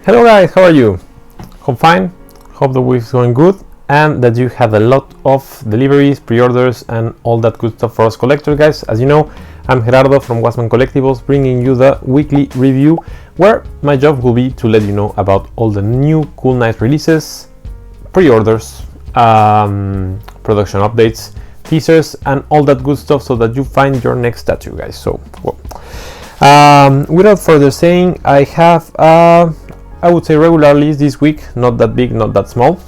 Hello guys, how are you? Hope fine, hope the week is going good and that you have a lot of deliveries, pre-orders and all that good stuff for us collectors guys. As you know, I'm Gerardo from Wasman Collectibles, bringing you the weekly review where my job will be to let you know about all the new cool nice releases, pre-orders, production updates, teasers and all that good stuff so that you find your next tattoo guys. So without further saying, I have I would say regular release this week, not that big, not that small.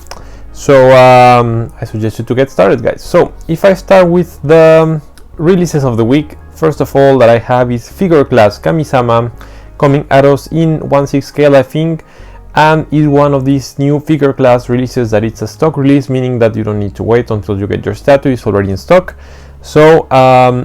So I suggest you to get started guys. So if I start with the releases of the week, first of all that I have is Figure Class Kami-sama coming at us in 1/6 scale I think, and is one of these new Figure Class releases that it's a stock release, meaning that you don't need to wait until you get your statue, it's already in stock. So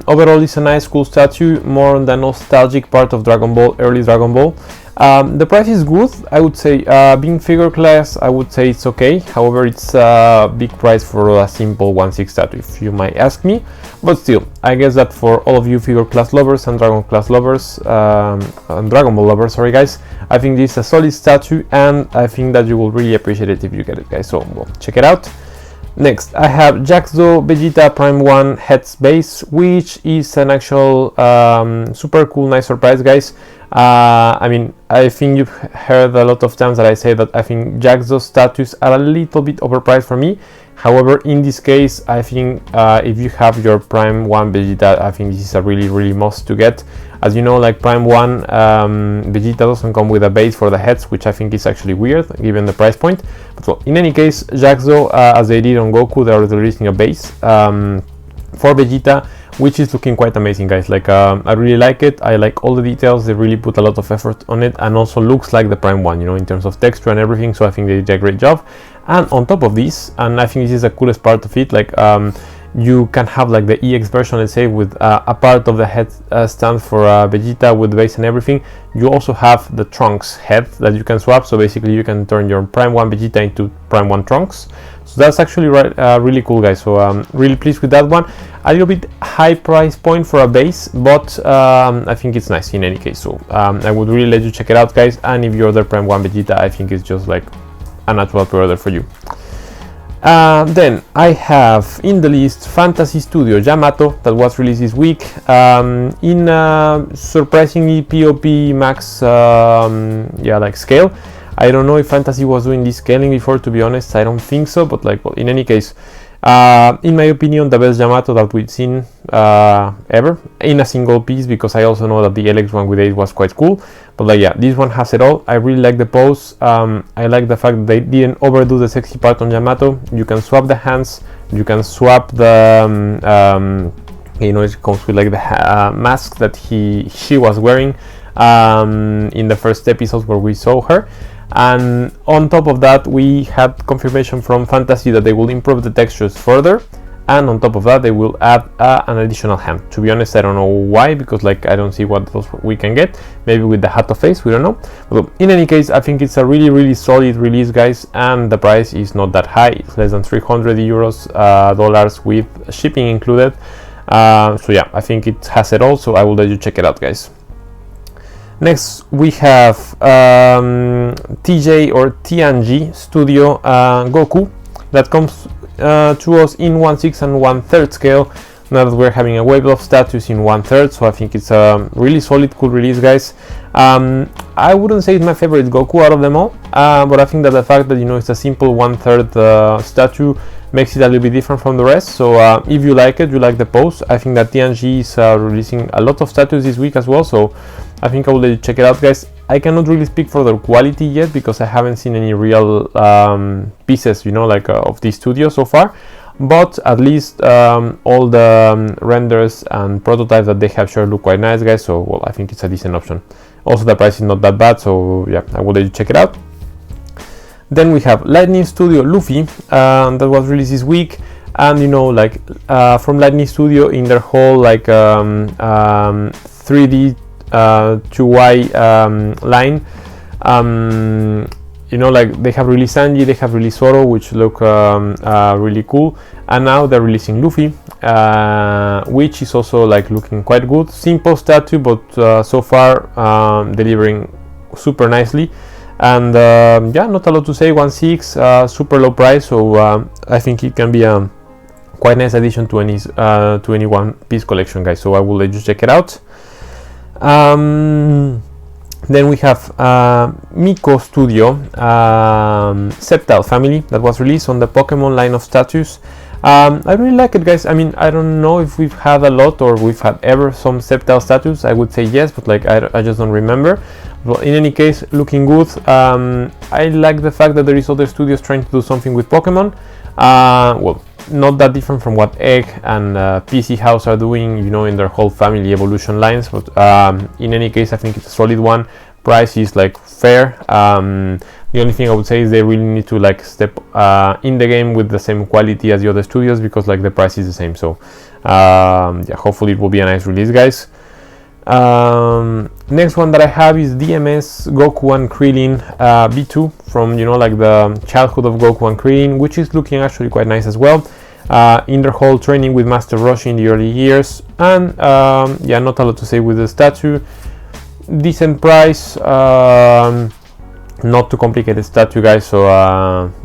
overall it's a nice cool statue, more on the nostalgic part of Dragon Ball, early Dragon Ball. The price is good, I would say. Being Figure Class, I would say it's okay. However, it's a big price for a simple 1/6 statue, if you might ask me. But still, I guess that for all of you Figure Class lovers and Dragon Class lovers, and Dragon Ball lovers, sorry guys, I think this is a solid statue, and I think that you will really appreciate it if you get it, guys. So, well, check it out. Next, I have JACKSDO Vegeta Prime 1 Heads Base, which is an actual super cool, nice surprise, guys. I mean, I think you've heard a lot of times that I say that I think JACKSDO statues are a little bit overpriced for me. However, in this case, I think if you have your Prime 1 Vegeta, I think this is a really must to get. As you know, like Prime 1 Vegeta doesn't come with a base for the heads, which I think is actually weird given the price point. But well, in any case, JACKSDO, as they did on Goku, they are releasing a base for Vegeta, which is looking quite amazing guys. Like I really like it, I like all the details, they really put a lot of effort on it, and also looks like the Prime 1, you know, in terms of texture and everything. So I think they did a great job. And on top of this, and I think this is the coolest part of it, like you can have like the EX version, let's say, with a part of the head stand for Vegeta with the base and everything. You also have the Trunks head that you can swap, so basically you can turn your Prime 1 Vegeta into Prime 1 Trunks. So that's actually really cool guys, so I'm really pleased with that one. A little bit high price point for a base, but I think it's nice in any case. So I would really let you check it out guys, and if you order Prime 1 Vegeta, I think it's just like a natural pre-order for you. Then I have in the list Fantasy Studio Yamato that was released this week in surprisingly POP max like scale. I don't know if Fantasy was doing this scaling before, to be honest. I don't think so, but like, well, in any case, in my opinion, the best Yamato that we've seen ever in a single piece, because I also know that the LX1 with 8 was quite cool. But like, yeah, this one has it all. I really like the pose. I like the fact that they didn't overdo the sexy part on Yamato. You can swap the hands, you can swap the you know, it comes with like the mask that she was wearing in the first episodes where we saw her. And on top of that, we had confirmation from Fantasy that they will improve the textures further, and on top of that they will add an additional hand. To be honest, I don't know why, because like I don't see what else we can get. Maybe with the Hato face, we don't know. But in any case, I think it's a really solid release guys, and the price is not that high. It's less than 300 euros dollars with shipping included. So yeah, I think it has it all, so I will let you check it out guys. Next we have TJ or TNG Studio Goku that comes to us in 1/6 and 1/3 scale. Now that we're having a wave of statues in 1/3, so I think it's a really solid, cool release guys. I wouldn't say it's my favorite Goku out of them all, but I think that the fact that, you know, it's a simple 1/3 statue makes it a little bit different from the rest. So if you like it, you like the pose, I think that TNG is releasing a lot of statues this week as well, so I think I will let you check it out guys. I cannot really speak for the quality yet because I haven't seen any real pieces, you know, like of the studio so far, but at least all the renders and prototypes that they have shared look quite nice guys, so well, I think it's a decent option. Also the price is not that bad, so yeah, I will let you check it out. Then we have Lightning Studio Luffy that was released this week, and you know, like from Lightning Studio in their whole like 3D 2Y line, you know, like they have released Sanji, they have released Zoro, which look really cool, and now they're releasing Luffy, which is also like looking quite good. Simple statue, but so far delivering super nicely. and yeah, not a lot to say. 1.6, super low price, so I think it can be a quite nice addition to any one piece collection, guys. So I will let you check it out. Then we have Miko Studio Septile Family that was released on the Pokemon line of statues. I really like it, guys. I mean, I don't know if we've had a lot or we've had ever some Septile statues. I would say yes, but like I just don't remember. But in any case, looking good. I like the fact that there is other studios trying to do something with Pokemon. Well, not that different from what Egg and PC House are doing, you know, in their whole family evolution lines. But in any case, I think it's a solid one. Price is like fair. The only thing I would say is they really need to like step in the game with the same quality as the other studios, because like the price is the same. So yeah, hopefully it will be a nice release, guys. Next one that I have is DMS Goku and Krillin B2 from, you know, like the childhood of Goku and Krillin, which is looking actually quite nice as well. In their whole training with Master Roshi in the early years, and yeah, not a lot to say with the statue. Decent price, not too complicated statue, guys. So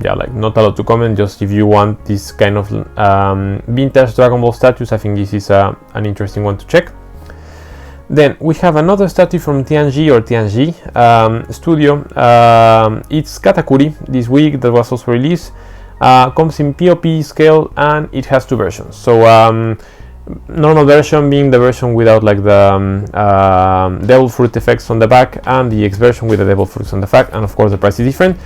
yeah, like not a lot to comment. Just if you want this kind of vintage Dragon Ball statues, I think this is an interesting one to check. Then we have another statue from TNG or TNG Studio. It's Katakuri this week, that was also released. Comes in POP scale, and it has two versions. So normal version being the version without like the devil fruit effects on the back, and the X version with the devil fruits on the back, and of course the price is different.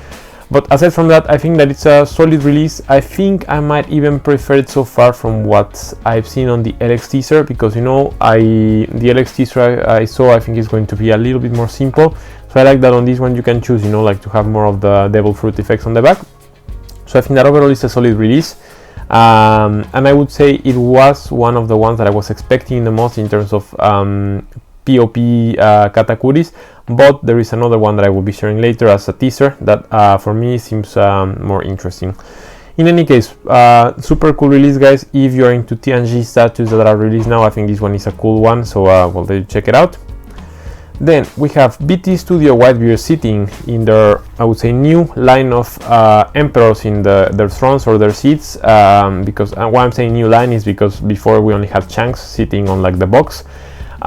But aside from that, I think that it's a solid release. I think I might even prefer it so far from what I've seen on the LX teaser, because, you know, the LX teaser I saw, I think is going to be a little bit more simple. So I like that on this one you can choose, you know, like to have more of the devil fruit effects on the back. So I think that overall is a solid release. And I would say it was one of the ones that I was expecting the most in terms of POP Katakuris, but there is another one that I will be sharing later as a teaser that for me seems more interesting. In any case, super cool release, guys. If you're into TNG statues that are released now, I think this one is a cool one, so we'll check it out. Then we have BT Studio Whitebeard sitting in their, I would say, new line of emperors in their thrones or their seats, because why I'm saying new line is because before we only had Shanks sitting on like the box,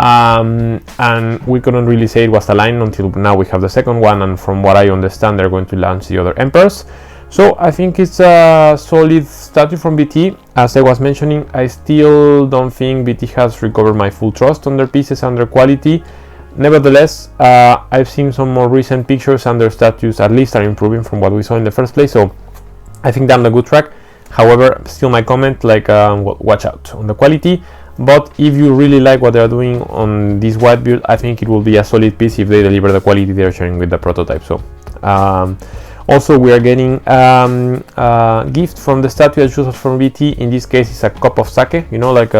and we couldn't really say it was a line until now we have the second one, and from what I understand they're going to launch the other emperors. So I think it's a solid statue from BT. As I was mentioning, I still don't think BT has recovered my full trust on their pieces and their quality. Nevertheless, I've seen some more recent pictures and their statues at least are improving from what we saw in the first place, so I think they're on a good track. However, still my comment, like watch out on the quality, but if you really like what they're doing on this white build, I think it will be a solid piece if they deliver the quality they're sharing with the prototype. So also we are getting a gift from the statue as usual from BT. In this case it's a cup of sake, you know, like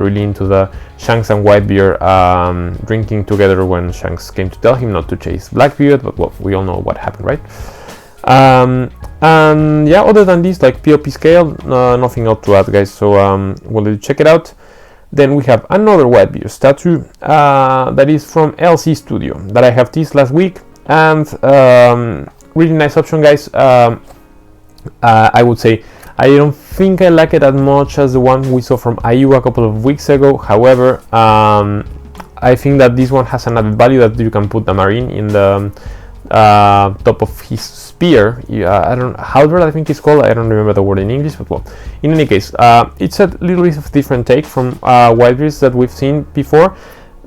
really into the Shanks and Whitebeard drinking together when Shanks came to tell him not to chase Blackbeard, but well, we all know what happened, right? And yeah, other than this, like POP scale, nothing else to add, guys, so we'll check it out. Then we have another Whitebeard statue that is from LC Studio that I have teased last week, and really nice option, guys. I would say I don't think I like it as much as the one we saw from IU a couple of weeks ago. However, I think that this one has an added value that you can put the marine in the top of his spear. I don't know, halberd I think it's called, I don't remember the word in English, but well, in any case, it's a little bit of different take from Whitebeards that we've seen before.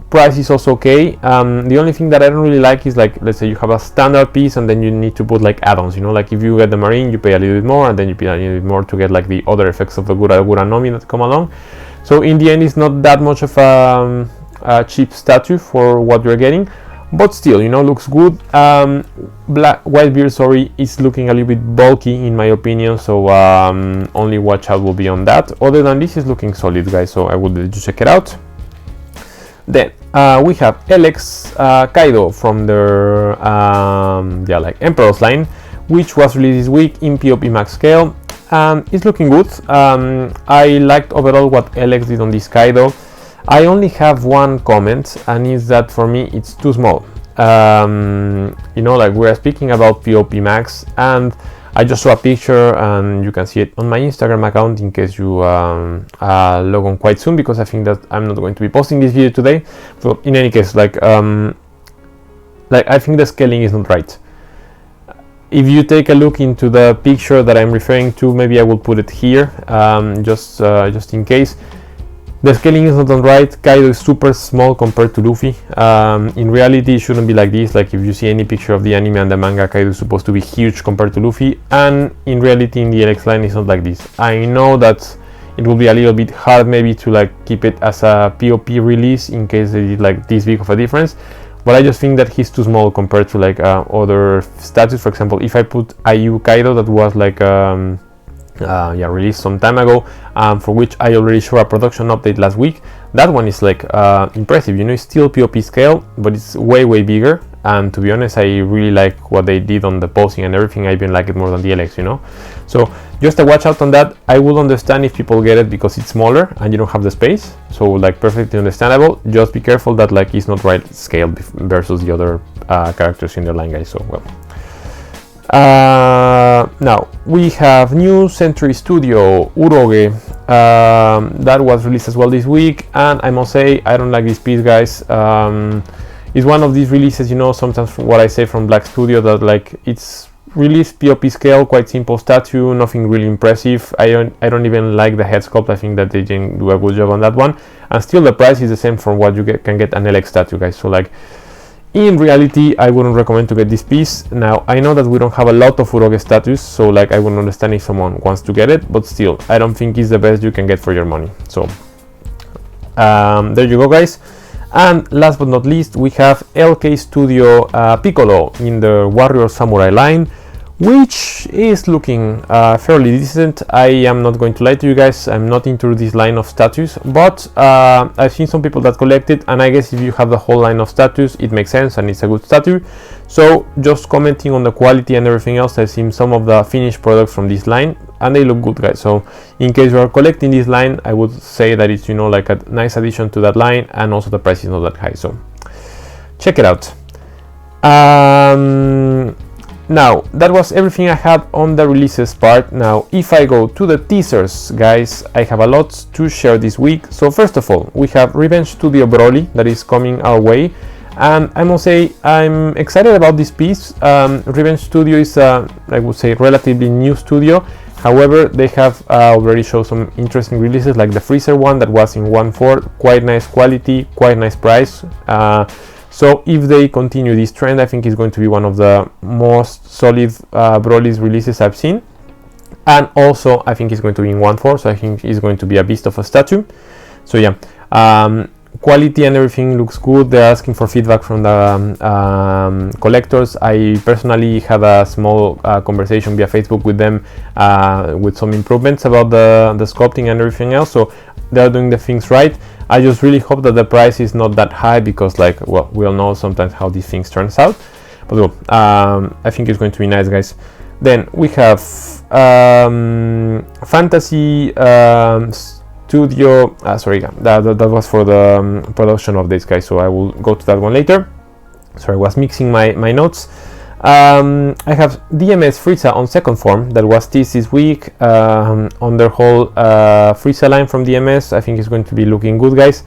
Price is also okay. The only thing that I don't really like is, like, let's say you have a standard piece and then you need to put like add-ons, you know, like if you get the marine you pay a little bit more, and then you pay a little bit more to get like the other effects of the Gura Nomi that come along. So in the end it's not that much of a cheap statue for what you're getting, but still, you know, looks good. Whitebeard, sorry, is looking a little bit bulky in my opinion, so only watch out will be on that. Other than this, is looking solid, guys, so I would just check it out. Then we have LX Kaido from their yeah, like Emperor's line, which was released this week in POP max scale, and it's looking good. I liked overall what LX did on this Kaido. I only have one comment, and is that for me it's too small. you know, like we're speaking about POP Max, and I just saw a picture, and you can see it on my Instagram account in case you log on quite soon, because I think that I'm not going to be posting this video today. So in any case, like I think the scaling is not right. If you take a look into the picture that I'm referring to, maybe I will put it here, just in case. The scaling is not done right. Kaido is super small compared to Luffy. In reality, it shouldn't be like this. Like if you see any picture of the anime and the manga, Kaido is supposed to be huge compared to Luffy. And in reality, in the LX line, it's not like this. I know that it will be a little bit hard maybe to like keep it as a POP release in case they did like this big of a difference. But I just think that he's too small compared to like other statues. For example, if I put IU Kaido that was like released some time ago, for which I already showed a production update last week. That one is like impressive, you know, it's still POP scale, but it's way bigger. And to be honest, I really like what they did on the posing and everything. I even like it more than the LX, you know. So just a watch out on that. I will understand if people get it because it's smaller and you don't have the space. So like perfectly understandable. Just be careful that like it's not right scale versus the other characters in the line, guys. So well. Now we have new Century Studio Uroge that was released as well this week, and I must say I don't like this piece, guys. It's one of these releases, you know, sometimes what I say from Black Studio, that like it's released POP scale, quite simple statue, nothing really impressive. I don't even like the head sculpt. I think that they didn't do a good job on that one, and still the price is the same from what you can get an LX statue, guys. So like in reality, I wouldn't recommend to get this piece. Now, I know that we don't have a lot of Uroge statues, so like I wouldn't understand if someone wants to get it, but still, I don't think it's the best you can get for your money. So, there you go, guys. And last but not least, we have LK Studio Piccolo in the Warrior Samurai line, which is looking fairly decent. I am not going to lie to you guys, I'm not into this line of statues, but I've seen some people that collect it, and I guess if you have the whole line of statues, it makes sense and it's a good statue. So just commenting on the quality and everything else, I've seen some of the finished products from this line and they look good, guys. So in case you are collecting this line, I would say that it's, you know, like a nice addition to that line, and also the price is not that high, so check it out. Now, that was everything I had on the releases part. Now, if I go to the teasers, guys, I have a lot to share this week. So first of all, we have Revenge Studio Broly that is coming our way, and I must say I'm excited about this piece. Revenge Studio is I would say relatively new studio. However, they have already shown some interesting releases, like the Freezer one that was in 1/4, quite nice quality, quite nice price. So if they continue this trend, I think it's going to be one of the most solid Broly's releases I've seen. And also, I think it's going to be in 1/4, so I think it's going to be a beast of a statue. So yeah, quality and everything looks good. They're asking for feedback from the collectors. I personally had a small conversation via Facebook with them with some improvements about the sculpting and everything else. So they're doing the things right. I just really hope that the price is not that high, because like, well, we all know sometimes how these things turns out. But well, I think it's going to be nice, guys. Then we have Fantasy Studio. Sorry, that was for the production of this, guys. So I will go to that one later. Sorry, I was mixing my notes. I have DMS Frieza on second form that was teased this week on their whole Frieza line from DMS. I think it's going to be looking good, guys.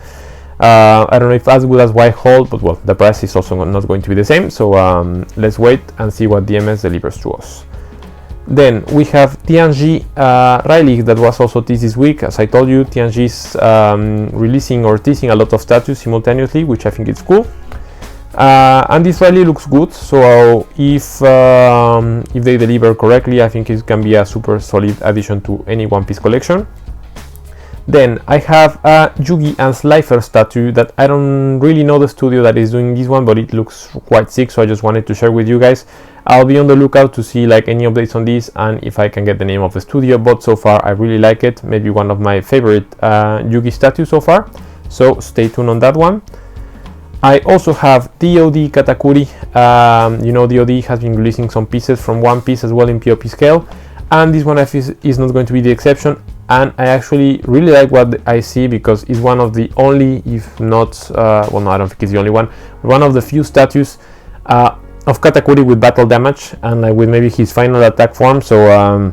I don't know if as good as White Hole, but well, the price is also not going to be the same. So let's wait and see what DMS delivers to us. Then we have TNG Riley that was also teased this week. As I told you, TNG is releasing or teasing a lot of statues simultaneously, which I think is cool. And this Riley looks good, so if they deliver correctly, I think it can be a super solid addition to any One Piece collection. Then I have a Yugi and Slifer statue that I don't really know the studio that is doing this one, but it looks quite sick, so I just wanted to share with you guys. I'll be on the lookout to see like any updates on this and if I can get the name of the studio, but so far I really like it. Maybe one of my favorite Yugi statues so far, so stay tuned on that one. I also have DOD Katakuri. You know, DOD has been releasing some pieces from One Piece as well in POP scale, and this one is not going to be the exception. And I actually really like what I see, because it's one of the only, if not, well, no, I don't think it's the only one of the few statues of Katakuri with battle damage and like with maybe his final attack form. So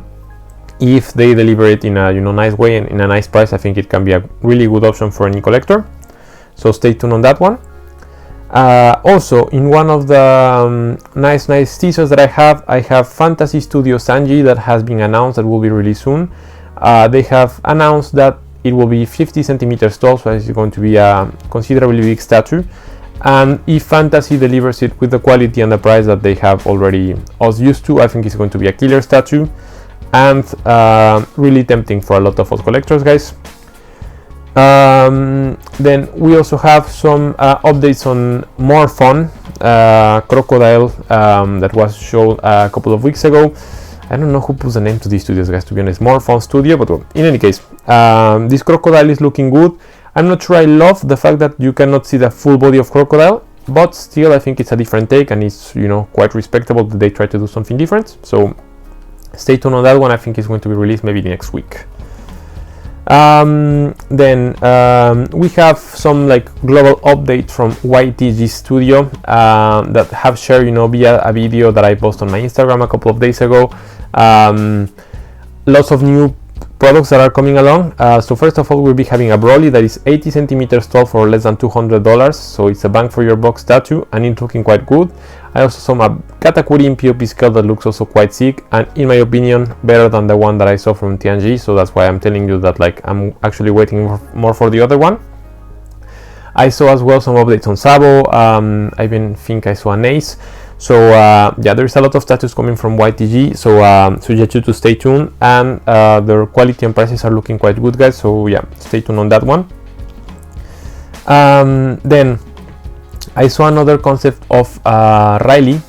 if they deliver it in a nice way and in a nice price, I think it can be a really good option for any collector. So stay tuned on that one. Also, in one of the nice teasers that I have Fantasy Studio Sanji that has been announced that will be released soon. They have announced that it will be 50 centimeters tall, so it's going to be a considerably big statue. And if Fantasy delivers it with the quality and the price that they have already us used to, I think it's going to be a killer statue and really tempting for a lot of us collectors, guys. Then we also have some updates on More Fun Crocodile that was shown a couple of weeks ago. I don't know who puts the name to these studios, guys, to be honest. More Fun Studio, but well, in any case, this Crocodile is looking good. I'm not sure I love the fact that you cannot see the full body of Crocodile, but still I think it's a different take and it's quite respectable that they try to do something different. So stay tuned on that one. I think it's going to be released maybe next week. Then we have some like global update from YTG Studio that have shared via a video that I posted on my Instagram a couple of days ago. Lots of new products that are coming along. So first of all, we'll be having a Broly that is 80 centimeters tall for less than $200, so it's a bang for your buck statue and it's looking quite good. I also saw a Katakuri in POP scale that looks also quite sick and in my opinion better than the one that I saw from TNG, so that's why I'm telling you that like I'm actually waiting more for the other one. I saw as well some updates on Sabo. I even think I saw an Ace. So yeah, there's a lot of statues coming from YTG, so suggest you to stay tuned, and their quality and prices are looking quite good, guys, so yeah, stay tuned on that one. Then I saw another concept of Riley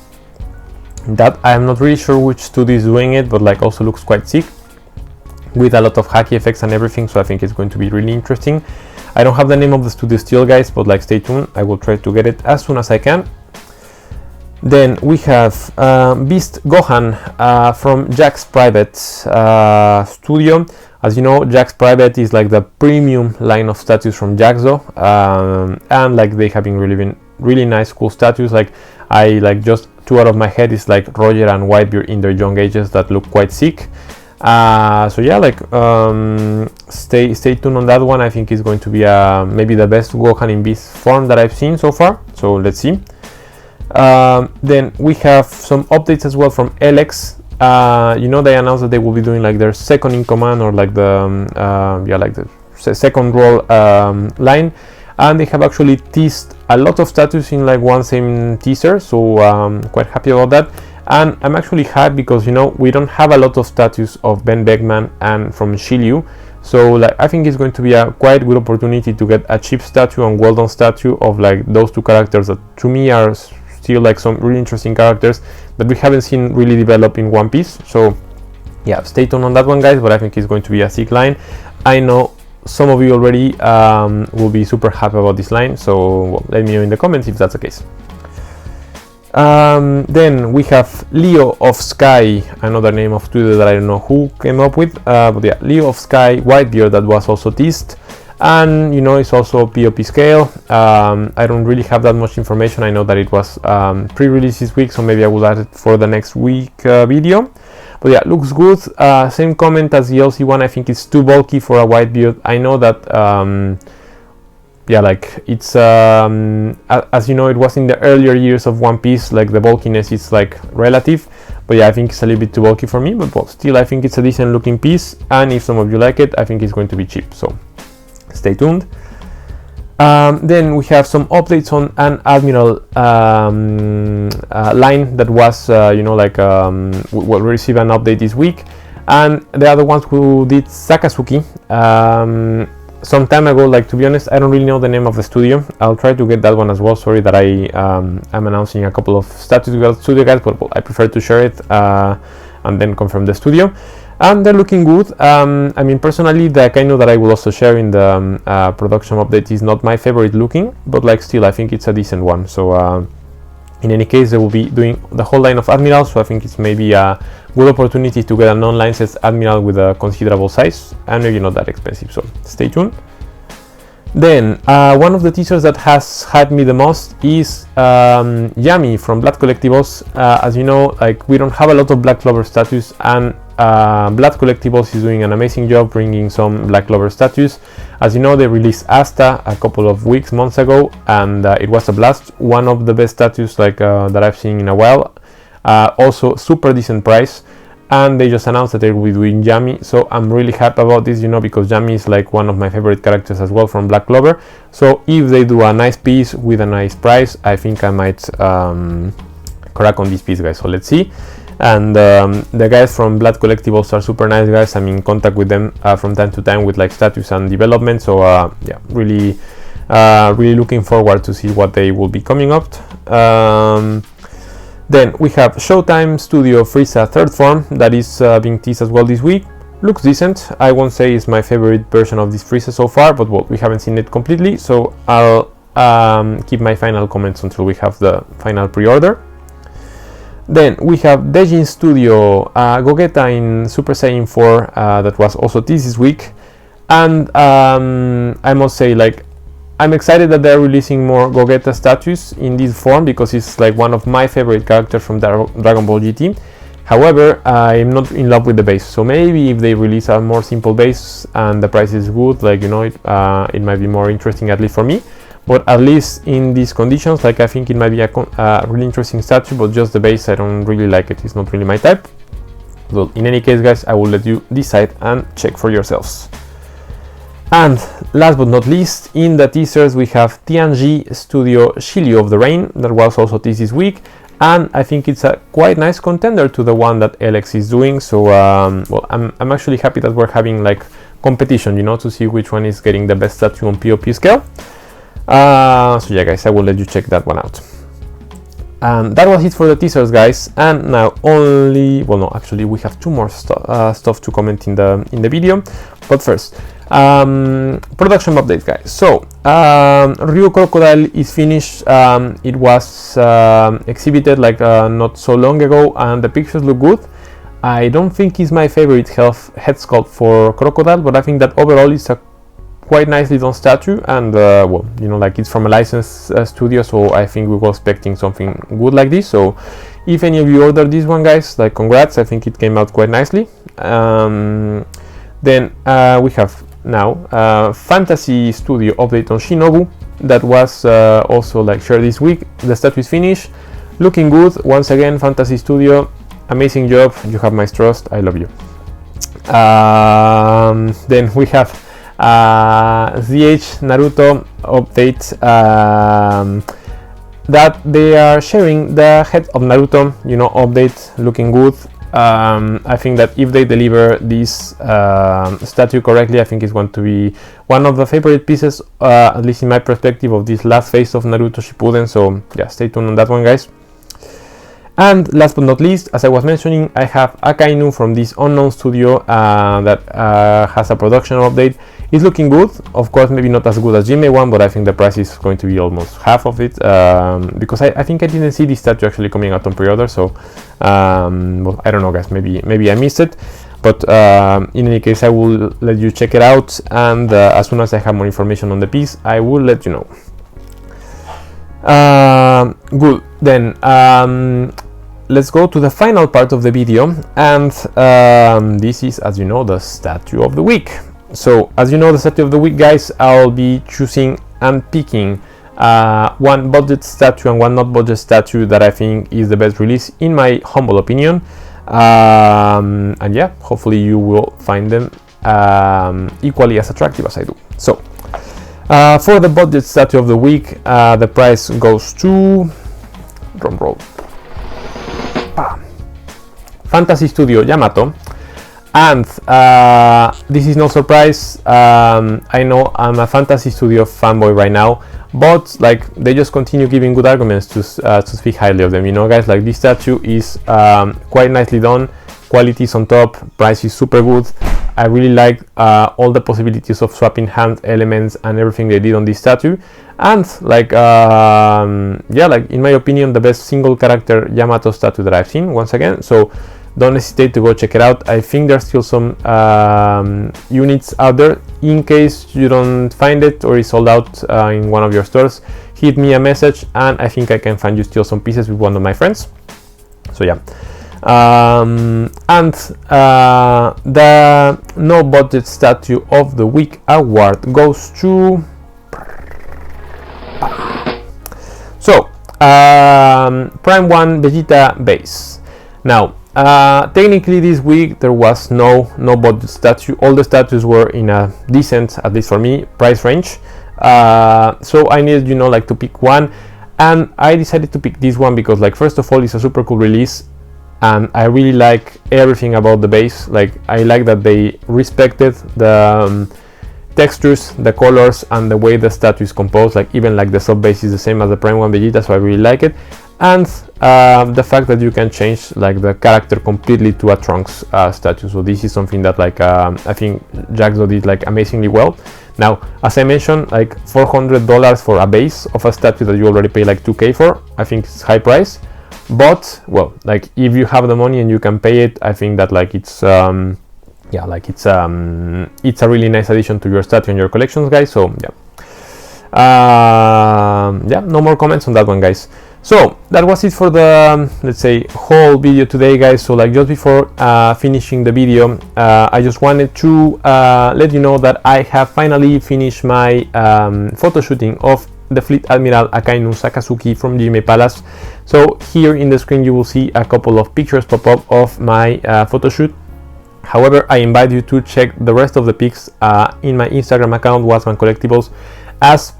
that I'm not really sure which studio is doing it, but like also looks quite sick with a lot of hacky effects and everything, so I think it's going to be really interesting. I don't have the name of the studio still, guys, but like stay tuned, I will try to get it as soon as I can. Then we have Beast Gohan from Jack's Private Studio. As you know, Jack's Private is like the premium line of statues from JACKSDO, and like they have been really nice, cool statues. Like I like just two out of my head is like Roger and Whitebeard in their young ages that look quite sick. So yeah, like stay tuned on that one. I think it's going to be maybe the best Gohan in Beast form that I've seen so far. So let's see. Then we have some updates as well from LX. They announced that they will be doing like their second in command, or like the like the second role line, and they have actually teased a lot of statues in like one same teaser, so quite happy about that. And I'm actually happy because we don't have a lot of statues of Ben Beckman and from Shiryu, so like I think it's going to be a quite good opportunity to get a cheap statue and well-done statue of like those two characters that to me are still like some really interesting characters that we haven't seen really develop in One Piece. So yeah, stay tuned on that one, guys, but I think it's going to be a sick line. I know some of you already will be super happy about this line, so let me know in the comments if that's the case. Then we have Leo of Sky, another name of studio that I don't know who came up with, but yeah, Leo of Sky Whitebeard that was also teased, and it's also POP scale. I don't really have that much information. I know that it was pre-released this week, so maybe I will add it for the next week video. But yeah, looks good. Same comment as the LC one. I think it's too bulky for a Whitebeard. I know that yeah, like it's as you know, it was in the earlier years of One Piece, like the bulkiness is like relative, but yeah, I think it's a little bit too bulky for me, but well, still I think it's a decent looking piece, and if some of you like it, I think it's going to be cheap, so stay tuned. Then we have some updates on an Admiral line that was will receive an update this week, and the other ones who did Sakazuki some time ago. Like, to be honest, I don't really know the name of the studio. I'll try to get that one as well. Sorry that I am announcing a couple of studio guys, but I prefer to share it and then confirm the studio. And they're looking good. I mean, personally, the Kaino that I will also share in the production update is not my favorite looking, but like still, I think it's a decent one. So in any case, they will be doing the whole line of Admirals, so I think it's maybe a good opportunity to get a non-licensed Admiral with a considerable size and maybe not that expensive, so stay tuned. Then one of the teasers that has hyped me the most is Yami from Blood Collectibles. As you know, like, we don't have a lot of Black Clover statues, and Blood Collectibles is doing an amazing job bringing some Black Clover statues. As you know, they released Asta a couple of months ago, and it was a blast. One of the best statues like that I've seen in a while. Also super decent price. And they just announced that they will be doing Yami, so I'm really happy about this, you know, because Yami is like one of my favorite characters as well from Black Clover. So if they do a nice piece with a nice price, I think I might crack on this piece, guys. So let's see. And the guys from Blood Collectibles are super nice guys. I'm in contact with them from time to time with like statues and development. So yeah, really looking forward to see what they will be coming up. Then we have Showtime Studio Frieza third form that is being teased as well this week. Looks decent. I won't say it's my favorite version of this Frieza so far, but well, we haven't seen it completely, so I'll keep my final comments until we have the final pre-order. Then we have Dejin Studio Gogeta in Super Saiyan 4 that was also teased this week, and I must say, like, I'm excited that they're releasing more Gogeta statues in this form because it's like one of my favorite characters from Dragon Ball GT. However, I'm not in love with the base, so maybe if they release a more simple base and the price is good, like, you know, it might be more interesting, at least for me. But at least in these conditions, like, I think it might be a really interesting statue, but just the base, I don't really like it. It's not really my type. So in any case, guys, I will let you decide and check for yourselves. And last but not least, in the teasers we have TNG Studio Shilio of the Rain that was also teased this week, and I think it's a quite nice contender to the one that LX is doing. So well, I'm actually happy that we're having like competition, you know, to see which one is getting the best statue on POP scale. So yeah, guys, I will let you check that one out. And that was it for the teasers, guys. And now actually we have two more stuff to comment in the video. But first, production update, guys. So Ryu Crocodile is finished. It was exhibited like not so long ago, and the pictures look good. I don't think it's my favorite head sculpt for Crocodile, but I think that overall it's a quite nicely done statue, and well, you know, like, it's from a licensed studio, so I think we were expecting something good like this. So if any of you ordered this one, guys, like, congrats. I think it came out quite nicely. Then we have now Fantasy Studio update on Shinobu that was also like shared this week. The statue is finished, looking good. Once again, Fantasy Studio, amazing job. You have my trust. I love you. Then we have ZH Naruto update that they are sharing the head of Naruto, you know, update, looking good. I think that if they deliver this statue correctly, I think it's going to be one of the favorite pieces, at least in my perspective, of this last phase of Naruto Shippuden. So yeah, stay tuned on that one, guys. And last but not least, as I was mentioning, I have Akainu from this unknown studio that has a production update. It's looking good. Of course, maybe not as good as Jinmei one, but I think the price is going to be almost half of it, because I think I didn't see this statue actually coming out on pre-order. So well, I don't know, guys, maybe I missed it. But in any case, I will let you check it out, and as soon as I have more information on the piece, I will let you know. Good. Then let's go to the final part of the video, and this is, as you know, the statue of the week. So as you know, the statue of the week, guys, I'll be choosing and picking one budget statue and one not budget statue that I think is the best release, in my humble opinion. And yeah, hopefully you will find them equally as attractive as I do. So for the budget statue of the week, the price goes to, drum roll, Fantasy Studio Yamato. And this is no surprise. I know I'm a Fantasy Studio fanboy right now, but like, they just continue giving good arguments to speak highly of them, you know, guys. Like, this statue is quite nicely done, quality is on top, price is super good. I really like all the possibilities of swapping hand elements and everything they did on this statue. And like, yeah, like, in my opinion, the best single character Yamato statue that I've seen, once again. So don't hesitate to go check it out. I think there's still some units out there. in case you don't find it or it's sold out in one of your stores, hit me a message and I think I can find you still some pieces with one of my friends. So yeah. The no budget statue of the week award goes to Prime 1 Vegeta base. Now technically this week there was no budget statue. All the statues were in a decent, at least for me, price range, so I needed, you know, like to pick one, and I decided to pick this one because, like, first of all, it's a super cool release and I really like everything about the base. Like, I like that they respected the textures, the colors, and the way the statue is composed. Like, even like the sub base is the same as the Prime 1 Vegeta, so I really like it. And the fact that you can change like the character completely to a Trunks statue. So this is something that, like, I think JACKSDO did like amazingly well. Now, as I mentioned, like $400 for a base of a statue that you already pay like 2K for, I think it's high price. But well, like, if you have the money and you can pay it, I think that, like, it's yeah, like it's a really nice addition to your statue and your collections, guys. So yeah, yeah, no more comments on that one, guys. So that was it for the let's say whole video today, guys. So, like, just before finishing the video, I just wanted to let you know that I have finally finished my photo shooting of the Fleet Admiral Akainu Sakazuki from GMA Palace. So here in the screen you will see a couple of pictures pop up of my photo shoot. However, I invite you to check the rest of the pics in my Instagram account, Wasman Collectibles, as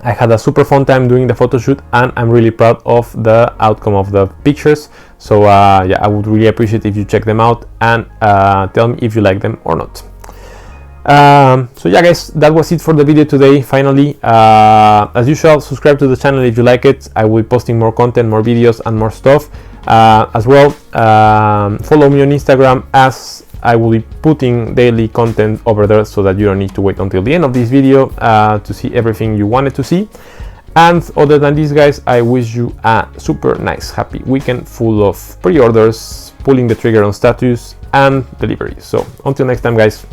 I had a super fun time doing the photo shoot and I'm really proud of the outcome of the pictures. So yeah, I would really appreciate if you check them out and tell me if you like them or not. So yeah, guys, that was it for the video today. Finally, as usual, subscribe to the channel if you like it. I will be posting more content, more videos, and more stuff as well. Follow me on Instagram, as I will be putting daily content over there, so that you don't need to wait until the end of this video to see everything you wanted to see. And other than this, guys, I wish you a super nice, happy weekend full of pre-orders, pulling the trigger on statues, and deliveries. So until next time, guys.